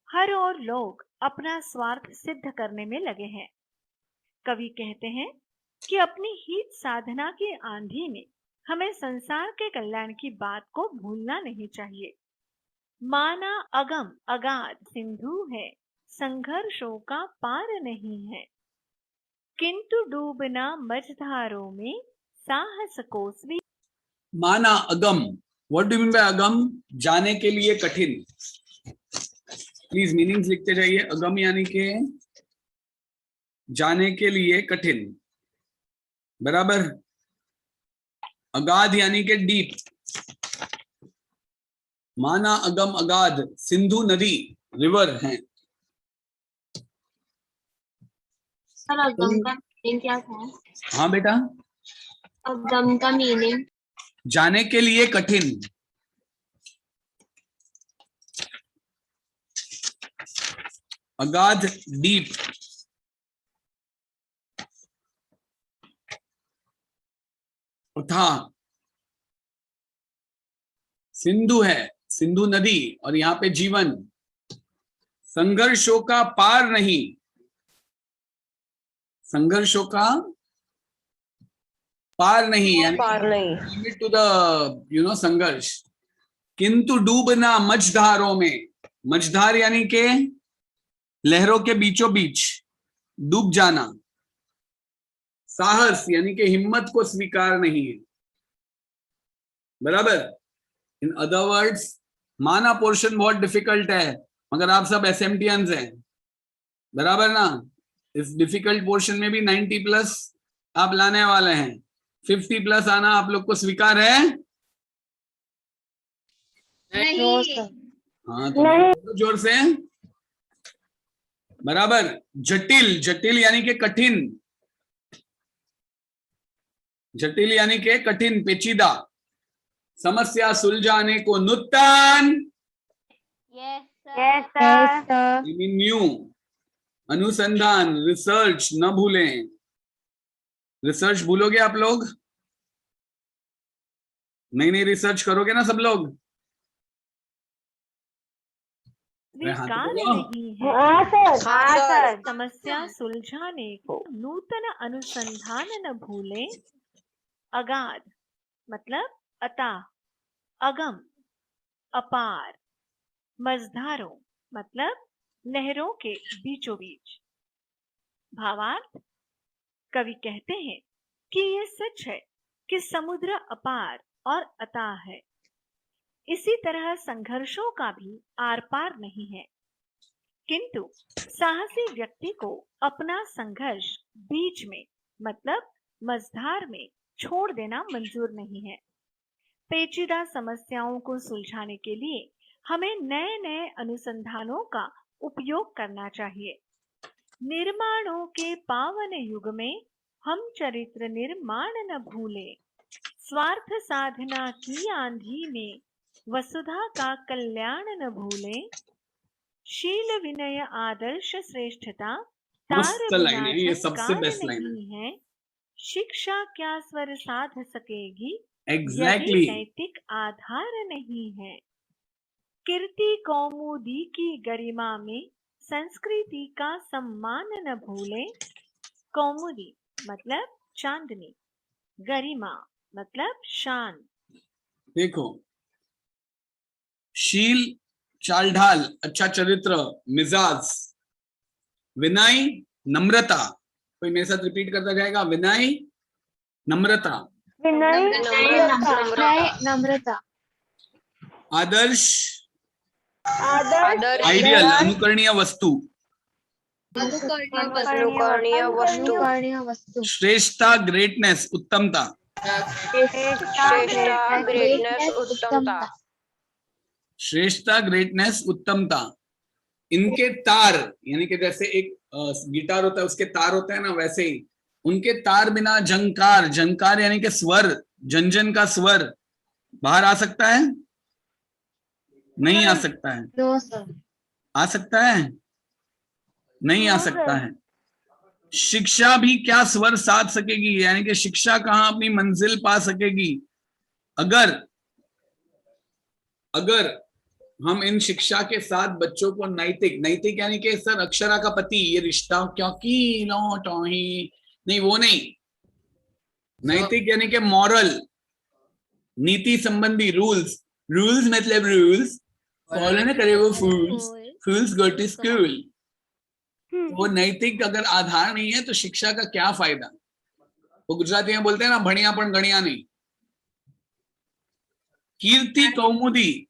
हर ओर लोग अपना स्वार्थ सिद्ध करने में लगे हैं। कवि कहते हैं कि अपनी हित साधना की आंधी में हमें संसार के कल्याण की बात को भूलना नहीं चाहिए। माना अगम अगाध सिंधु है, संघर्षों का पार नहीं है, किंतु डूबना मझधारों में साहस को स्वी। माना अगम, what do you mean by अगम? जाने के लिए कठिन। प्लीज मीनिंग्स लिखते जाइए। अगम यानी के जाने के लिए कठिन, बराबर। अगाध यानी के डीप। माना अगम अगाध, सिंधु नदी, रिवर है। सर अगम का मीनिंग क्या था? हाँ बेटा, अगम का मीनिंग जाने के लिए कठिन। अगाध, डीप। था सिंधु है, सिंधु नदी, और यहां पे जीवन। संघर्षों का पार नहीं, संघर्षों का पार नहीं, यानी पार नहीं। लिमिट टू द संघर्ष। किंतु डूबना मझधारों में, मझधार यानी के लहरों के बीचों बीच डूब जाना। साहस यानी कि हिम्मत को स्वीकार नहीं है, बराबर। इन अदर वर्ड्स, माना पोर्शन बहुत डिफिकल्ट है मगर आप सब एसएमटीएंस हैं, बराबर ना। इस डिफिकल्ट पोर्शन में भी 90+ आप लाने वाले हैं। 50+ आना आप लोग को स्वीकार है? नहीं। हाँ तो जोर से, बराबर। जटिल, जटिल यानी के कठिन, जटिल यानी के कठिन, पेचीदा। समस्या सुलझाने को नूतन, यस सर। न्यू। अनुसंधान, रिसर्च न भूलें। रिसर्च भूलोगे आप लोग? नई नई रिसर्च करोगे ना सब लोग? स्वीकार नहीं है। हाँ सर। हाँ सर। समस्या सुलझाने को नूतन अनुसंधान न भूले। अगाध मतलब अथाह, अगम अपार, मझधारों मतलब नहरों के बीचों बीच। भावार्थ, कवि कहते हैं कि ये सच है कि समुद्र अपार और अथाह है, इसी तरह संघर्षों का भी आर पार नहीं है, किंतु साहसी व्यक्ति को अपना संघर्ष बीच में मतलब मझधार में छोड़ देना मंजूर नहीं है। पेचीदा समस्याओं को सुलझाने के लिए हमें नए नए अनुसंधानों का उपयोग करना चाहिए। निर्माणों के पावन युग में हम चरित्र निर्माण न भूले, स्वार्थ साधना की आंधी में वसुधा का कल्याण न भूले, शील विनय आदर्श श्रेष्ठता तार मस्त लाइन बिना है, ये सबसे झंकार बेस्ट लाइन है। नहीं है, शिक्षा क्या स्वर साध सकेगी एग्जैक्टली यदि नैतिक आधार नहीं है। कीर्ति कौमुदी की गरिमा में संस्कृति का सम्मान न भूले, कौमुदी मतलब चांदनी, गरिमा मतलब शान। देखो, शील, चाल ढाल, अच्छा चरित्र, मिजाज, विनय, नम्रता। कोई मेरे साथ रिपीट करता जाएगा, विनय, नम्रता, नम्रता, आदर्श, आइडियल, अनुकरणीय वस्तु, अनुकरणीय वस्तु, श्रेष्ठता, ग्रेटनेस, उत्तमता, उत्तमता, श्रेष्ठता, ग्रेटनेस, उत्तमता। इनके तार यानी कि जैसे एक गिटार होता है उसके तार होते हैं ना, वैसे ही उनके तार बिना झंकार, झंकार यानी कि स्वर, जनजन का स्वर बाहर आ सकता है? नहीं आ सकता है। नो सर, आ सकता है? नहीं आ सकता है। शिक्षा भी क्या स्वर साध सकेगी, यानी कि शिक्षा कहां अपनी मंजिल पा सकेगी अगर हम इन शिक्षा के साथ बच्चों को नैतिक, नैतिक यानी कि सर अक्षरा का पति, ये रिश्ता क्योंकि नहीं, वो नहीं। नैतिक यानी कि मॉरल, नीति संबंधी, रूल्स, रूल्स मतलब रूल्स फॉलो न करे वो फूल्स गो टू स्कूल। वो नैतिक अगर आधार नहीं है तो शिक्षा का क्या फायदा। वो गुजराती में बोलते हैं ना, भणिया पण गणिया नहीं। कीर्ति कौमुदी,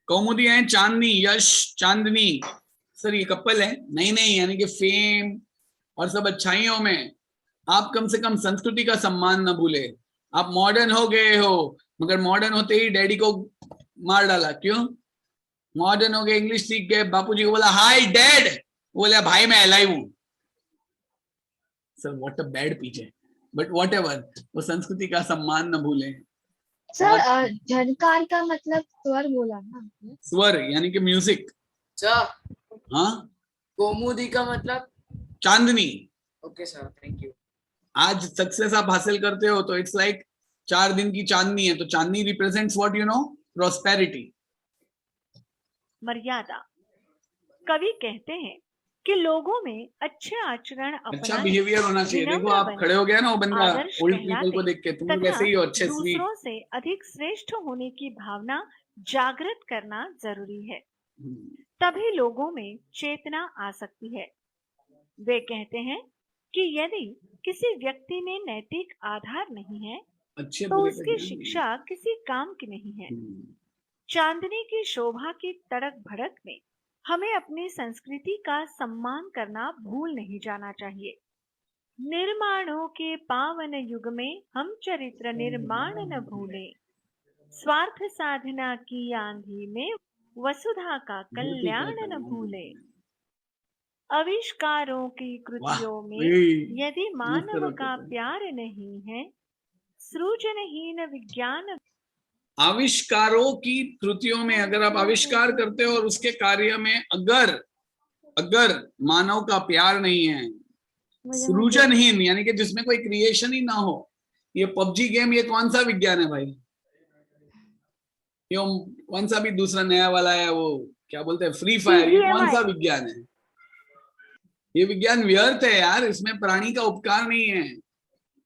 कौमुदी है चांदनी, यश, चांदनी। सर ये कपल है? नहीं, यानी कि फेम और सब अच्छाइयों में आप कम से कम संस्कृति का सम्मान न भूले। आप मॉडर्न हो गए हो, मगर मॉडर्न होते ही डैडी को मार डाला। क्यों? मॉडर्न हो गए, इंग्लिश सीख गए, बापूजी को बोला हाय डैड, बोला भाई मैं एलाइव हूं। सर व्हाट अ बैड पीछे, बट व्हाटएवर, वो संस्कृति का सम्मान न भूले। सर झनकार का मतलब स्वर बोला ना, स्वर यानी कि म्यूजिक। सर हाँ, कौमुदी का मतलब चांदनी। Okay sir, thank you. आज सक्सेस आप हासिल करते हो तो इट्स लाइक 4 दिन की चांदनी है, तो चांदनी represents what you know, prosperity. मर्यादा, कवि कहते हैं कि लोगों में अच्छे आचरण अच्छा अपनाने, बिहेवियर होना चाहिए। देखो विनम्र आप बने, खड़े हो गया ना, वो बंदा आदर्श ओल्ड पीपल को कहलाते देख के तुम लोग तथा ऐसे ही हो, अच्छे स्वीट। दूसरों से अधिक श्रेष्ठ होने की भावना जागृत करना जरूरी है, तभी लोगों में चेतना आ सकती है। वे कहते हैं कि यदि किसी व्यक्ति में नैतिक आधार नहीं है अच्छे तो बुरे का उसकी ज्ञान नहीं। शिक्षा किसी काम की नहीं है। चांदनी की शोभा की तड़क भड़क में हमें अपनी संस्कृति का सम्मान करना भूल नहीं जाना चाहिए। निर्माणों के पावन युग में हम चरित्र निर्माण न भूले, स्वार्थ साधना की आंधी में वसुधा का कल्याण न भूले। आविष्कारों की कृतियों में यदि मानव का प्यार नहीं है, सृजनहीन विज्ञान। आविष्कारों की कृतियों में अगर आप आविष्कार करते हो और उसके कार्य में अगर मानव का प्यार नहीं है, सृजनहीन यानी कि जिसमें कोई क्रिएशन ही ना हो। ये पबजी गेम, ये कौन सा विज्ञान है भाई? ये कौन सा भी दूसरा नया वाला है, वो क्या बोलते हैं, फ्री फायर, ये कौन सा विज्ञान है? ये विज्ञान व्यर्थ है यार, इसमें प्राणी का उपकार नहीं है।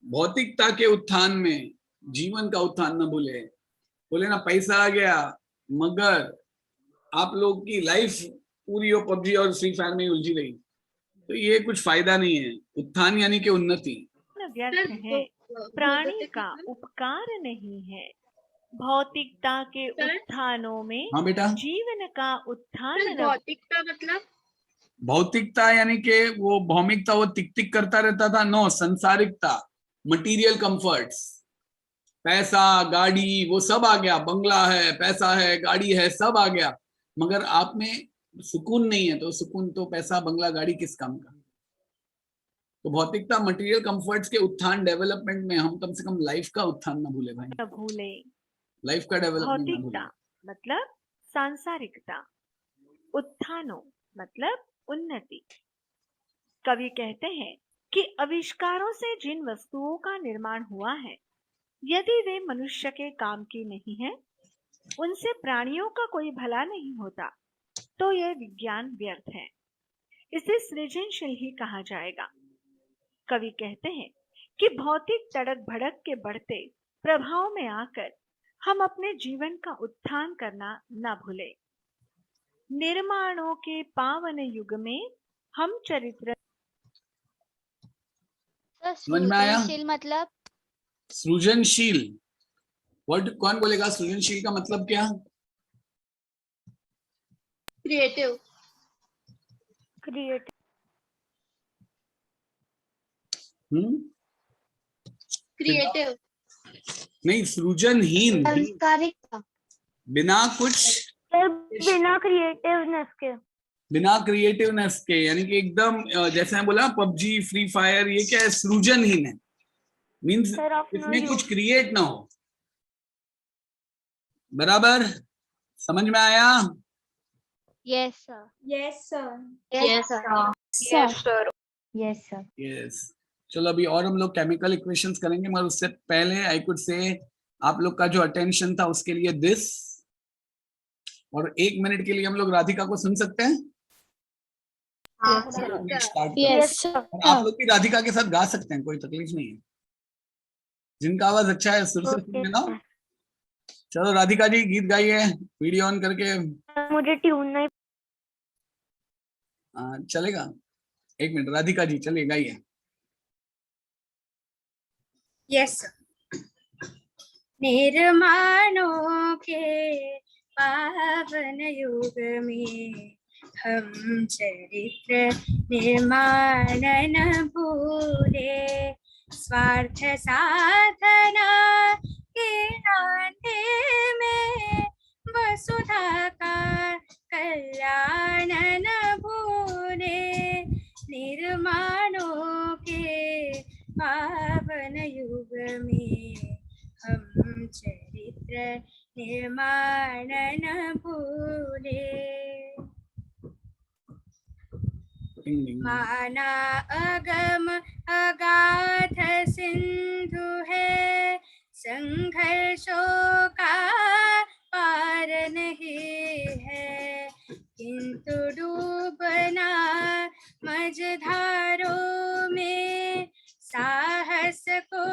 भौतिकता के उत्थान में जीवन का उत्थान न भूले। बोले ना पैसा आ गया, मगर आप लोग की लाइफ पूरी वो पबजी और फ्री फायर में उलझी रही, तो ये कुछ फायदा नहीं है। उत्थान यानी कि उन्नति। व्यर्थ है, प्राणी का उपकार नहीं है। भौतिकता के सर? उत्थानों में हाँ बेटा, जीवन का उत्थान सर न भौतिकता मतलब भौतिकता यानी कि वो भौमिकता, वो टिक टिक करता रहता था। नो, संसारिकता, मटेरियल कंफर्ट्स, पैसा गाड़ी वो सब आ गया, बंगला है, पैसा है, गाड़ी है, सब आ गया, मगर आप में सुकून नहीं है। तो सुकून तो पैसा बंगला गाड़ी किस काम का। तो भौतिकता, मटेरियल कंफर्ट्स के उत्थान, डेवलपमेंट में हम कम से कम लाइफ का उत्थान ना भूले भाई, भूले। लाइफ का डेवलपमेंट ना भौतिकता भूले। मतलब सांसारिकता, उत्थानो मतलब उन्नति। कवि कहते हैं कि आविष्कारों से जिन वस्तुओं का निर्माण हुआ है, यदि वे मनुष्य के काम की नहीं है, उनसे प्राणियों का कोई भला नहीं होता, तो यह विज्ञान व्यर्थ है, इसे सृजनशील ही कहा जाएगा। कवि कहते हैं कि भौतिक तड़क भड़क के बढ़ते प्रभाव में आकर हम अपने जीवन का उत्थान करना न भूले। निर्माणों के पावन युग में हम चरित्र। समझ में आया? सृजनशील मतलब सृजनशील वर्ड कौन बोलेगा? सृजनशील का मतलब क्या? क्रिएटिव। क्रिएटिव। क्रिएटिव नहीं, सृजनहीन, संस्कारिकता। बिना कुछ, बिना क्रिएटिवनेस के, बिना क्रिएटिवनेस के, यानी कि एकदम जैसे मैं बोला पबजी, फ्री फायर, ये क्या है? सृजनहीन है, मीन्स सर आप इसमें कुछ क्रिएट ना हो। बराबर समझ में आया? Yes sir. Yes sir. Yes sir. Yes sir. Yes sir. Yes. चलो अभी और हम लोग केमिकल इक्वेशंस करेंगे, मगर उससे पहले आई कुड से आप लोग का जो अटेंशन था उसके लिए दिस, और 1 मिनट के लिए हम लोग राधिका को सुन सकते हैं? Start yes sir. और आप लोग भी राधिका के साथ गा सकते हैं, कोई तकलीफ नहीं है। जिनका आवाज अच्छा है सुर से सुन लेना। चलो राधिका जी गीत गाइए, वीडियो ऑन करके। मुझे ट्यून नहीं। चलेगा? 1 मिनट राधिका जी, चलिए गाइए। Yes sir. निर्माणों के पावन युग में हम चरित्र निर्माण न भूले, स्वार्थ साधना के नाते में वसुधा का कल्याण न भूले। निर्माणों के पावन युग में हम चरित्र निर्माण न भूले। माना अगम अगाध सिंधु है, संघर्षों का पार नहीं है, किंतु डूबना मझधारों में साहस को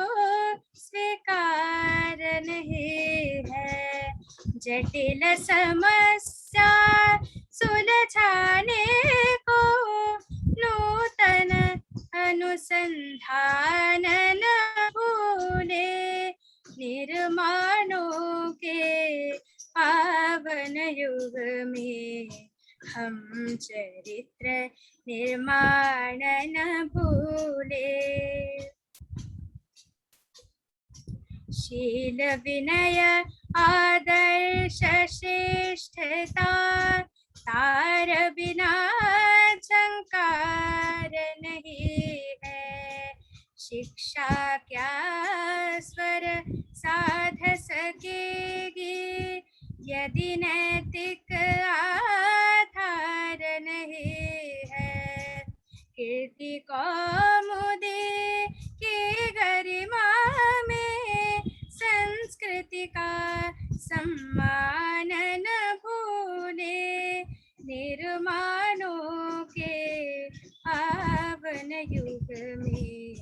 स्वीकार नहीं है। जटिल समस्या सुलझाने को नूतन अनुसंधान न भूले। निर्माणों के पावन युग में हम चरित्र निर्माण न भूले। शील विनय आदर्श श्रेष्ठता, तार बिना झंकार नहीं है। शिक्षा क्या स्वर साध सकेगी, यदि नैतिक आधार नहीं है। कीर्ति कौमुदी की गरिमा में संस्कृति का सम्मान न भूले। निर्माणों के पावन युग में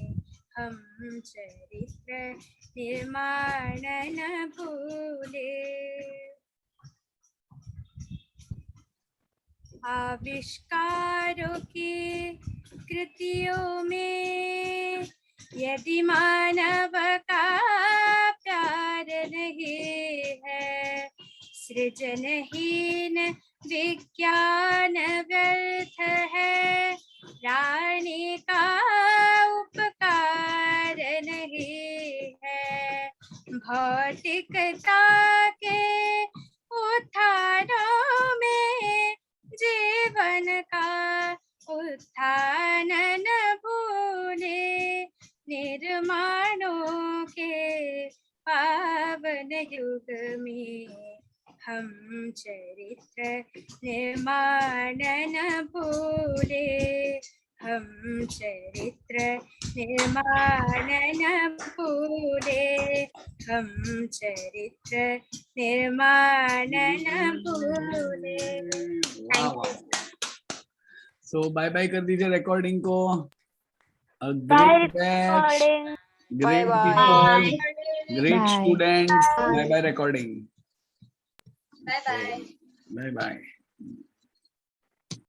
हम चरित्र निर्माण न भूले। आविष्कारों की कृतियों में यदि मानव का प्यार नहीं है, सृजनहीन विज्ञान व्यर्थ है। प्राणी का उपकार नहीं है, भौतिकता के उत्थानों में जीवन का उत्थान न भूले। निर्माणों के पावन युग में हम चरित्र निर्माण न भूले। हम चरित्र निर्माण न भूले। हम चरित्र निर्माण न भूले। वाह। सो बाय बाय कर दीजिए रिकॉर्डिंग को। Bye, great batch, recording. Great Bye. People, great Bye. Students. Bye bye recording. Bye bye. Bye bye.